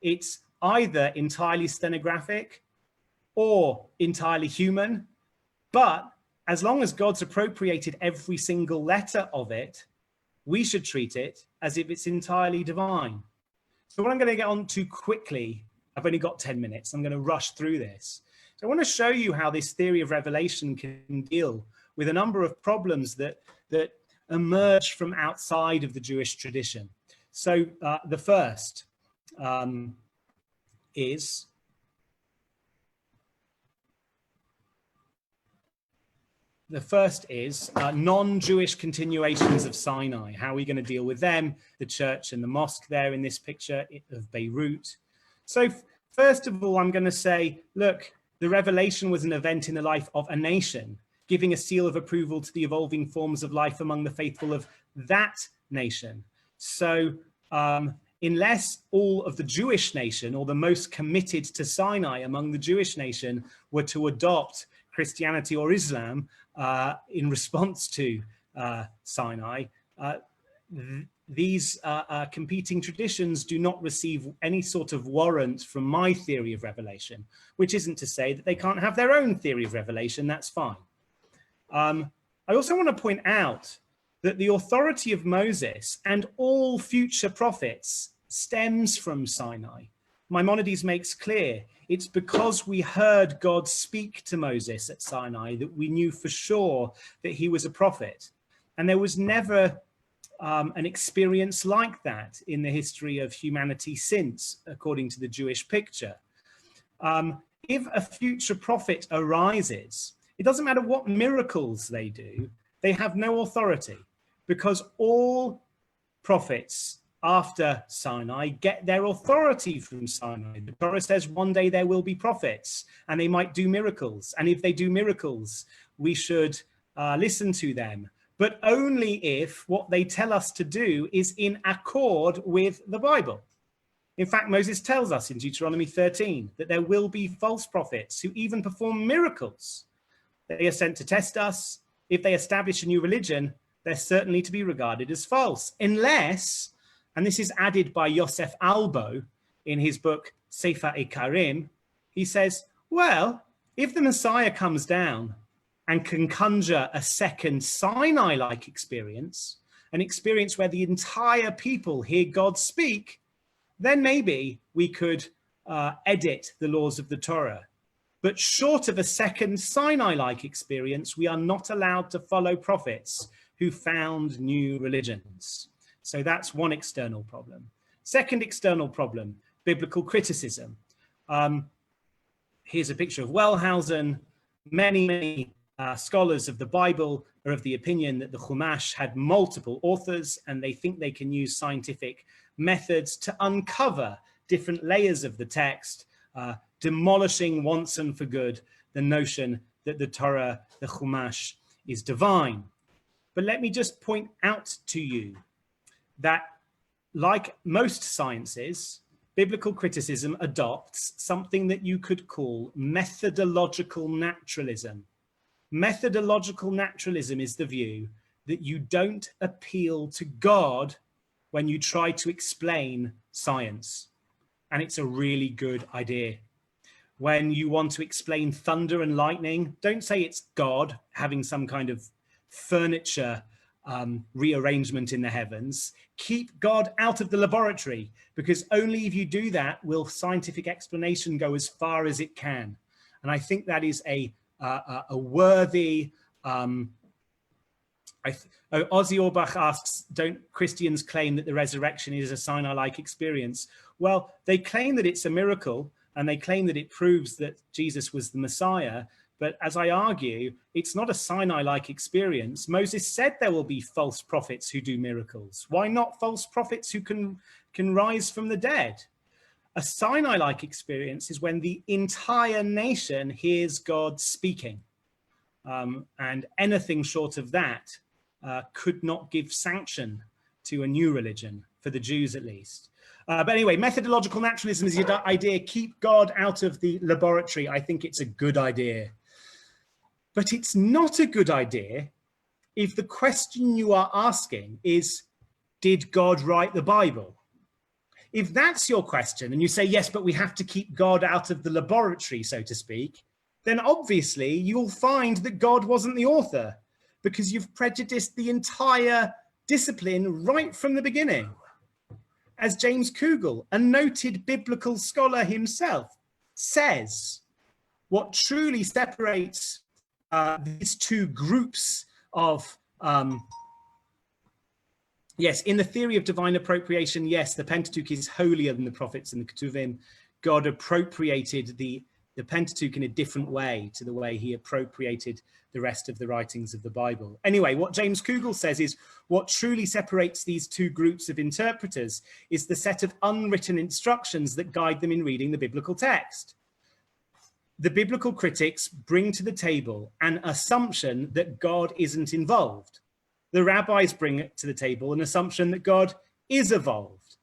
It's either entirely stenographic or entirely human, but as long as God's appropriated every single letter of it, we should treat it as if it's entirely divine. So what I'm going to get on to quickly, I've only got 10 minutes, I'm going to rush through this. So I want to show you how this theory of revelation can deal with a number of problems that emerge from outside of the Jewish tradition. So the first is non-Jewish continuations of Sinai. How are we going to deal with them? The church and the mosque there in this picture of Beirut. So first of all, I'm going to say, look, the revelation was an event in the life of a nation, giving a seal of approval to the evolving forms of life among the faithful of that nation. So unless all of the Jewish nation, or the most committed to Sinai among the Jewish nation, were to adopt Christianity or Islam in response to Sinai, these competing traditions do not receive any sort of warrant from my theory of revelation, which isn't to say that they can't have their own theory of revelation. That's fine. I also want to point out that the authority of Moses and all future prophets stems from Sinai. Maimonides makes clear it's because we heard God speak to Moses at Sinai that we knew for sure that he was a prophet. And there was never an experience like that in the history of humanity since, according to the Jewish picture. If a future prophet arises, It doesn't matter what miracles they do, they have no authority, because all prophets after Sinai get their authority from Sinai. The Torah says one day there will be prophets and they might do miracles. And if they do miracles, we should listen to them, but only if what they tell us to do is in accord with the Bible. In fact, Moses tells us in Deuteronomy 13 that there will be false prophets who even perform miracles. They are sent to test us. If they establish a new religion, they're certainly to be regarded as false, unless, and this is added by Yosef Albo in his book Sefer Ikarim, he says, well, if the Messiah comes down and can conjure a second Sinai-like experience, an experience where the entire people hear God speak, then maybe we could edit the laws of the Torah. But short of a second Sinai-like experience, we are not allowed to follow prophets who found new religions. So that's one external problem. Second external problem, biblical criticism. Here's a picture of Wellhausen. Many scholars of the Bible are of the opinion that the Chumash had multiple authors, and they think they can use scientific methods to uncover different layers of the text, demolishing once and for good the notion that the Torah, the Chumash, is divine. But let me just point out to you that, like most sciences, biblical criticism adopts something that you could call methodological naturalism. Methodological naturalism is the view that you don't appeal to God when you try to explain science. And it's a really good idea. When you want to explain thunder and lightning, don't say it's God having some kind of furniture rearrangement in the heavens. Keep God out of the laboratory, because only if you do that will scientific explanation go as far as it can. And I think that is a worthy... Ozzy Orbach asks, don't Christians claim that the resurrection is a Sinai-like experience? Well, they claim that it's a miracle, and they claim that it proves that Jesus was the Messiah. But as I argue, it's not a Sinai-like experience. Moses said there will be false prophets who do miracles. Why not false prophets who can rise from the dead? A Sinai-like experience is when the entire nation hears God speaking. And anything short of that could not give sanction to a new religion, for the Jews at least. But anyway, methodological naturalism is the idea, keep God out of the laboratory. I think it's a good idea. But it's not a good idea if the question you are asking is, did God write the Bible? If that's your question and you say, yes, but we have to keep God out of the laboratory, so to speak, then obviously you'll find that God wasn't the author, because you've prejudiced the entire discipline right from the beginning. As James Kugel, a noted biblical scholar himself, says, what truly separates these two groups of, yes, in the theory of divine appropriation, yes, the Pentateuch is holier than the prophets and the Ketuvim. God appropriated the Pentateuch in a different way to the way he appropriated the rest of the writings of the Bible. Anyway, what James Kugel says is what truly separates these two groups of interpreters is the set of unwritten instructions that guide them in reading the biblical text. The biblical critics bring to the table an assumption that God isn't involved. The rabbis bring to the table an assumption that God is involved.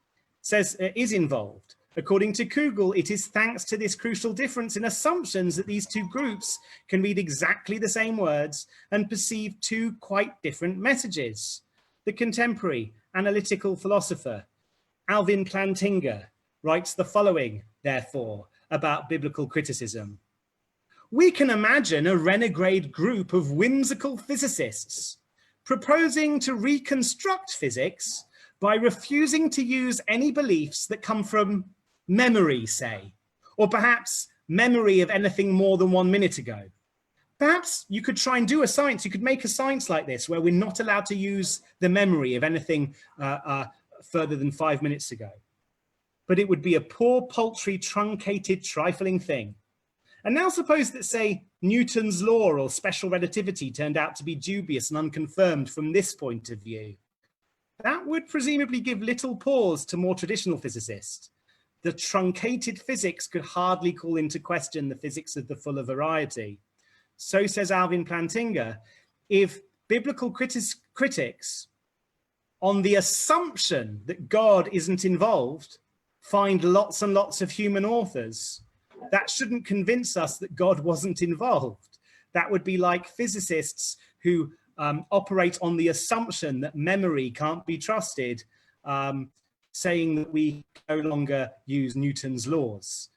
According to Kugel, it is thanks to this crucial difference in assumptions that these two groups can read exactly the same words and perceive two quite different messages. The contemporary analytical philosopher Alvin Plantinga writes the following, therefore, about biblical criticism. We can imagine a renegade group of whimsical physicists proposing to reconstruct physics by refusing to use any beliefs that come from memory, say, or perhaps memory of anything more than 1 minute ago. Perhaps you could try and do a science, you could make a science like this where we're not allowed to use the memory of anything further than 5 minutes ago. But it would be a poor, paltry, truncated, trifling thing. And now suppose that, say, Newton's law or special relativity turned out to be dubious and unconfirmed from this point of view. That would presumably give little pause to more traditional physicists. The truncated physics could hardly call into question the physics of the fuller variety. So says Alvin Plantinga, if biblical critics, on the assumption that God isn't involved, find lots and lots of human authors, that shouldn't convince us that God wasn't involved. That would be like physicists who operate on the assumption that memory can't be trusted, saying that we no longer use Newton's laws.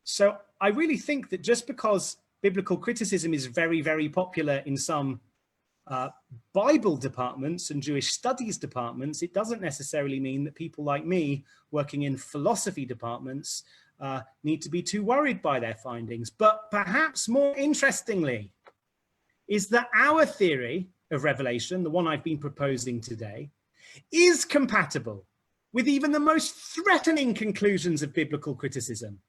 So I really think that just because biblical criticism is very, very popular in some Bible departments and Jewish studies departments, it doesn't necessarily mean that people like me working in philosophy departments need to be too worried by their findings. But perhaps more interestingly is that our theory of revelation, the one I've been proposing today, is compatible with even the most threatening conclusions of biblical criticism.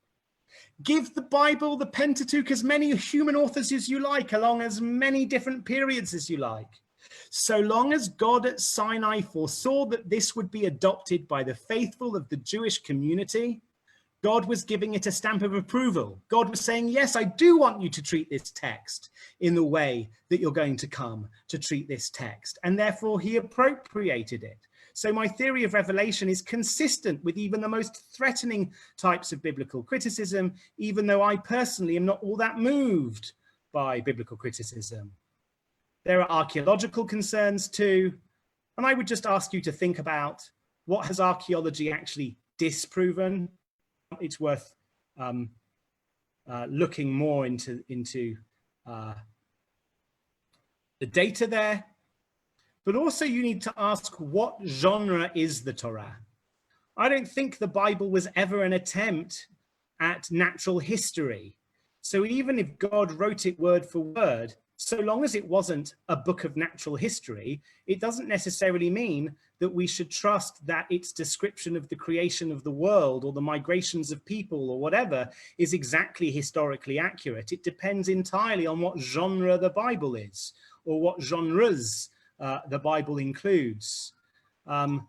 Give the Bible, the Pentateuch, as many human authors as you like, along as many different periods as you like. So long as God at Sinai foresaw that this would be adopted by the faithful of the Jewish community, God was giving it a stamp of approval. God was saying, yes, I do want you to treat this text in the way that you're going to come to treat this text. And therefore he appropriated it. So my theory of revelation is consistent with even the most threatening types of biblical criticism, even though I personally am not all that moved by biblical criticism. There are archaeological concerns too. And I would just ask you to think about what has archaeology actually disproven. It's worth looking more into the data there. But also you need to ask, what genre is the Torah? I don't think the Bible was ever an attempt at natural history. So even if God wrote it word for word, so long as it wasn't a book of natural history, it doesn't necessarily mean that we should trust that its description of the creation of the world or the migrations of people or whatever is exactly historically accurate. It depends entirely on what genre the Bible is or what genres the Bible includes. Yehuda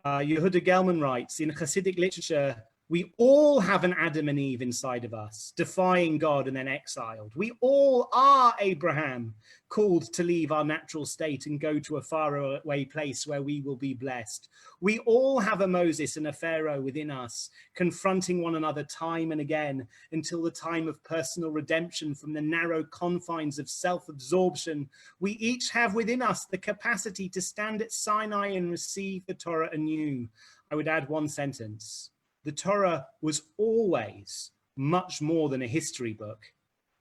Gelman writes, in Hasidic literature, we all have an Adam and Eve inside of us, defying God and then exiled. We all are Abraham, called to leave our natural state and go to a faraway place where we will be blessed. We all have a Moses and a Pharaoh within us, confronting one another time and again until the time of personal redemption from the narrow confines of self-absorption. We each have within us the capacity to stand at Sinai and receive the Torah anew. I would add one sentence. The Torah was always much more than a history book,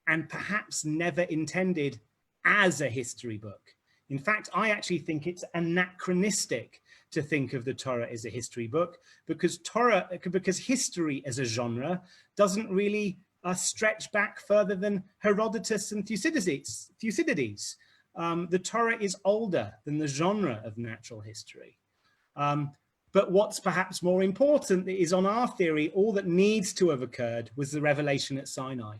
and perhaps never intended as a history book. In fact, I actually think it's anachronistic to think of the Torah as a history book, because history as a genre doesn't really stretch back further than Herodotus and Thucydides. The Torah is older than the genre of natural history. But what's perhaps more important is, on our theory, all that needs to have occurred was the revelation at Sinai,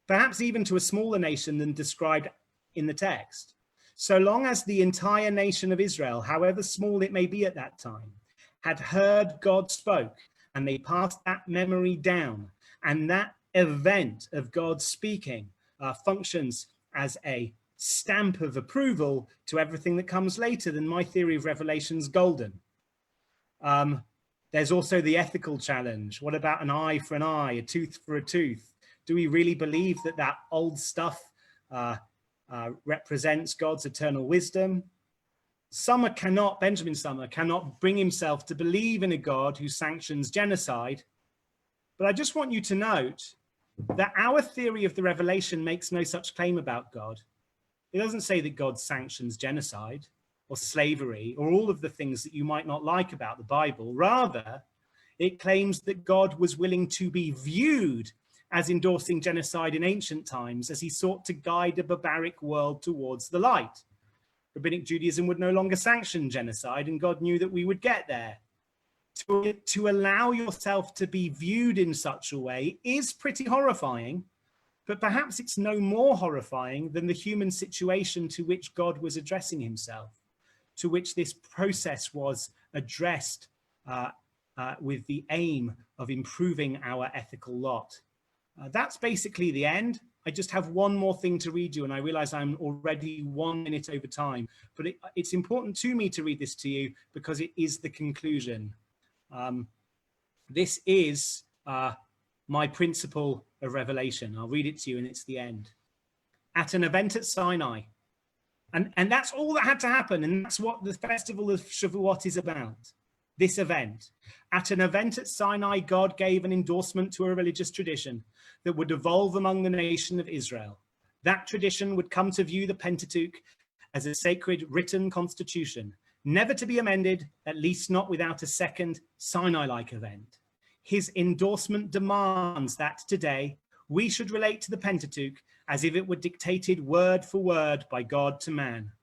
perhaps even to a smaller nation than described in the text. So long as the entire nation of Israel, however small it may be at that time, had heard God spoke and they passed that memory down, and that event of God speaking functions as a stamp of approval to everything that comes later, then my theory of revelation's golden. There's also the ethical challenge. What about an eye for an eye, a tooth for a tooth? Do we really believe that that old stuff represents God's eternal wisdom? Benjamin Summer cannot bring himself to believe in a God who sanctions genocide. But I just want you to note that our theory of the revelation makes no such claim about God. It doesn't say that God sanctions genocide or slavery, or all of the things that you might not like about the Bible. Rather, it claims that God was willing to be viewed as endorsing genocide in ancient times as he sought to guide a barbaric world towards the light. Rabbinic Judaism would no longer sanction genocide, and God knew that we would get there. To allow yourself to be viewed in such a way is pretty horrifying, but perhaps it's no more horrifying than the human situation to which God was addressing himself, to which this process was addressed with the aim of improving our ethical lot. That's basically the end. I just have one more thing to read you, and I realize I'm already 1 minute over time, but it's important to me to read this to you because it is the conclusion. This is my principle of revelation. I'll read it to you, and it's the end. At an event at Sinai, and that's all that had to happen, and that's what the festival of Shavuot is about. This event. At an event at Sinai, God gave an endorsement to a religious tradition that would evolve among the nation of Israel. That tradition would come to view the Pentateuch as a sacred written constitution, never to be amended, at least not without a second Sinai-like event. His endorsement demands that today we should relate to the Pentateuch as if it were dictated word for word by God to man,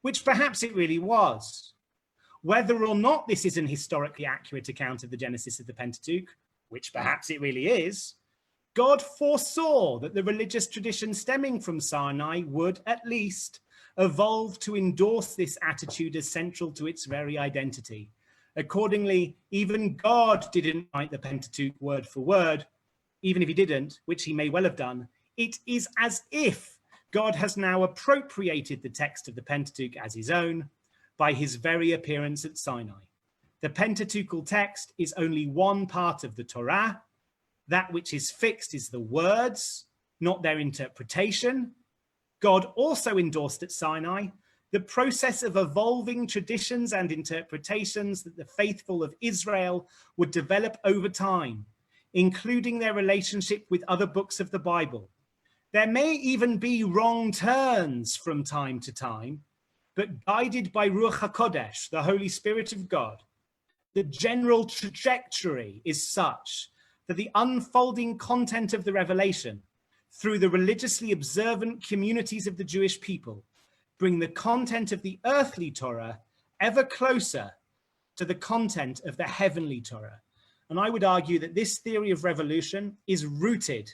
which perhaps it really was. Whether or not this is an historically accurate account of the genesis of the Pentateuch, which perhaps it really is, God foresaw that the religious tradition stemming from Sinai would, at least, evolve to endorse this attitude as central to its very identity. Accordingly, even God didn't write the Pentateuch word for word. Even if he didn't, which he may well have done, it is as if God has now appropriated the text of the Pentateuch as his own, by his very appearance at Sinai. The Pentateuchal text is only one part of the Torah. That which is fixed is the words, not their interpretation. God also endorsed at Sinai the process of evolving traditions and interpretations that the faithful of Israel would develop over time, including their relationship with other books of the Bible. There may even be wrong turns from time to time, but guided by Ruach HaKodesh, the Holy Spirit of God, the general trajectory is such that the unfolding content of the revelation through the religiously observant communities of the Jewish people bring the content of the earthly Torah ever closer to the content of the heavenly Torah. And I would argue that this theory of revolution is rooted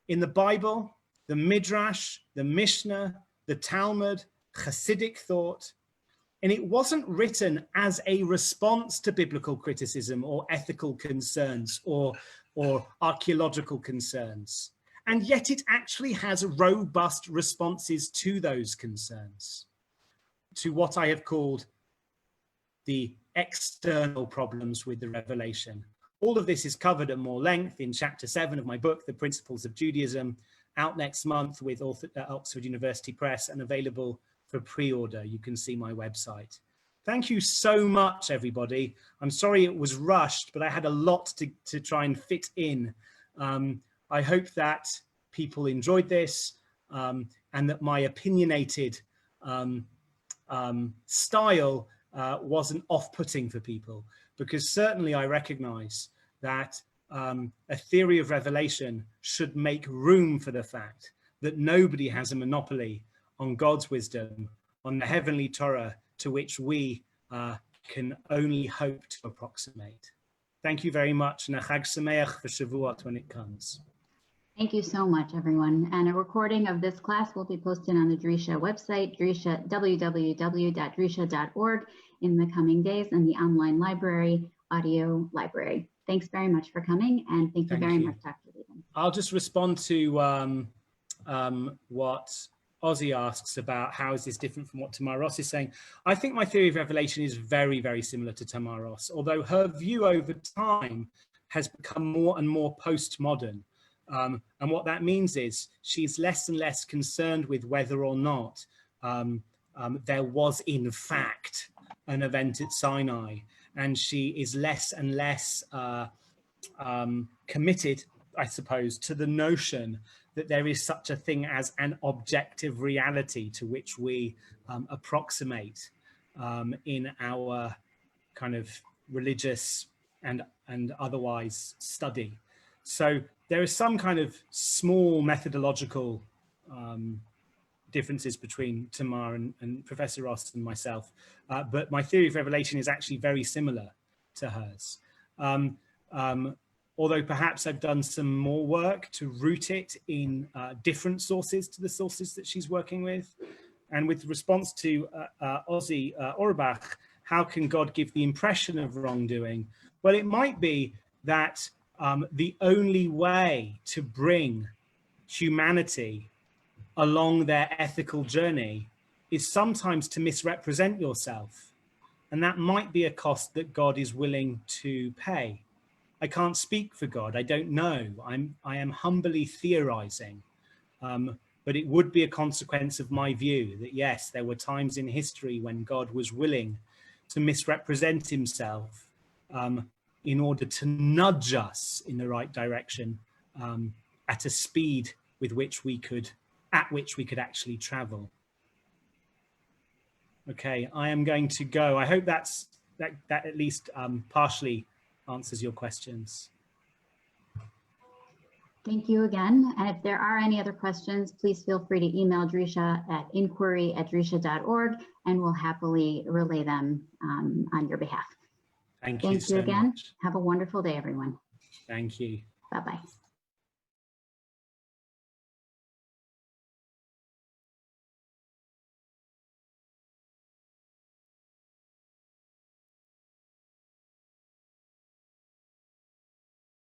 in the Bible, the Midrash, the Mishnah, the Talmud, Hasidic thought, and it wasn't written as a response to biblical criticism or ethical concerns or archaeological concerns. And yet it actually has robust responses to those concerns, to what I have called the external problems with the revelation. All of this is covered at more length in chapter 7 of my book, The Principles of Judaism, out next month with Oxford University Press and available for pre-order. You can see my website. Thank you so much, everybody. I'm sorry it was rushed, but I had a lot to try and fit in. I hope that people enjoyed this and that my opinionated style wasn't off-putting for people, because certainly I recognize that a theory of revelation should make room for the fact that nobody has a monopoly on God's wisdom, on the heavenly Torah to which we can only hope to approximate. Thank you very much, and a Chag Sameach for Shavuot when it comes. Thank you so much, everyone. And a recording of this class will be posted on the Drisha website, www.drisha.org, in the coming days, in the online library, audio library. Thanks very much for coming, and thank you very much, Dr. Lebens. I'll just respond to what Ozzy asks about how is this different from what Tamar Ross is saying. I think my theory of revelation is very, very similar to Tamar Ross, although her view over time has become more and more postmodern. And what that means is she's less and less concerned with whether or not there was in fact an event at Sinai, and she is less and less committed, I suppose, to the notion that there is such a thing as an objective reality to which we approximate in our kind of religious and otherwise study. So there is some kind of small methodological differences between Tamar and Professor Ross and myself, but my theory of revelation is actually very similar to hers. although perhaps I've done some more work to root it in different sources to the sources that she's working with. And with response to Ozzy Orbach, how can God give the impression of wrongdoing? Well, it might be that the only way to bring humanity along their ethical journey is sometimes to misrepresent yourself. And that might be a cost that God is willing to pay. I can't speak for God. I don't know. I am humbly theorizing. But it would be a consequence of my view that, yes, there were times in history when God was willing to misrepresent himself in order to nudge us in the right direction at a speed with which we could, actually travel. Okay, I am going to go. I hope that at least partially answers your questions. Thank you again. And if there are any other questions, please feel free to email Drisha at inquiry@drisha.org, and we'll happily relay them on your behalf. Thank you so again. much. Have a wonderful day, everyone. Thank you. Bye-bye.